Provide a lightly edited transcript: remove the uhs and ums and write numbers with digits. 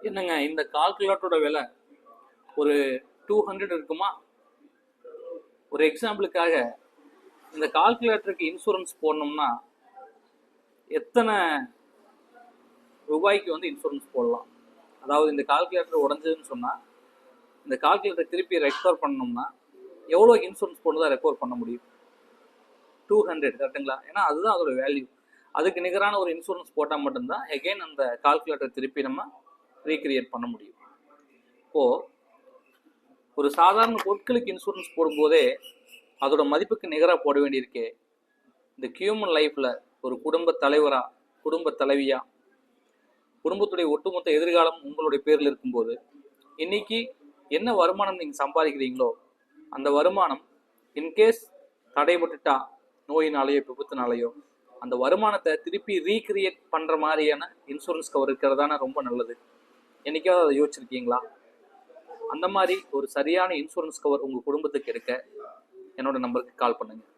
என்னங்க இந்த கால்குலேட்டரோட விலை ஒரு 200 இருக்குமா? ஒரு எக்ஸாம்பிளுக்காக இந்த கால்குலேட்டருக்கு இன்சூரன்ஸ் போடணும்னா எத்தனை ரூபாய்க்கு இன்சூரன்ஸ் போடலாம்? அதாவது இந்த கால்குலேட்டர் உடஞ்சதுன்னு சொன்னால் இந்த கால்குலேட்டர் திருப்பி ரெக்கவர் பண்ணணும்னா எவ்வளோ இன்சூரன்ஸ் போட்டு தான் ரெக்கவர் பண்ண முடியும்? 200 கரெக்டுங்களா? ஏன்னா அதுதான் அதோட வேல்யூ. அதுக்கு நிகரான ஒரு இன்சூரன்ஸ் போட்டால் மட்டும்தான் எகெயின் அந்த கால்குலேட்டர் திருப்பி நம்ம ரீக்ரியேட் பண்ண முடியும். இப்போது ஒரு சாதாரண பொருட்களுக்கு இன்சூரன்ஸ் போடும்போதே அதோட மதிப்புக்கு நிகராக போட வேண்டியிருக்கே, இந்த ஹியூமன் லைஃப்பில் ஒரு குடும்ப தலைவராக, குடும்ப தலைவியாக, குடும்பத்துடைய ஒட்டுமொத்த எதிர்காலம் உங்களுடைய பேரில் இருக்கும்போது இன்னைக்கு என்ன வருமானம் நீங்கள் சம்பாதிக்கிறீங்களோ அந்த வருமானம் இன்கேஸ் தடைபட்டுட்டா, நோயினாலேயோ விபத்துனாலேயோ, அந்த வருமானத்தை திருப்பி ரீக்ரியேட் பண்ணுற மாதிரியான இன்சூரன்ஸ் கவர் இருக்கிறதான ரொம்ப நல்லது. என்னைக்காவது அதை யோசிச்சிருக்கீங்களா? அந்த மாதிரி ஒரு சரியான இன்சூரன்ஸ் கவர் உங்கள் குடும்பத்துக்கு இருக்க என்னோட நம்பருக்கு கால் பண்ணுங்கள்.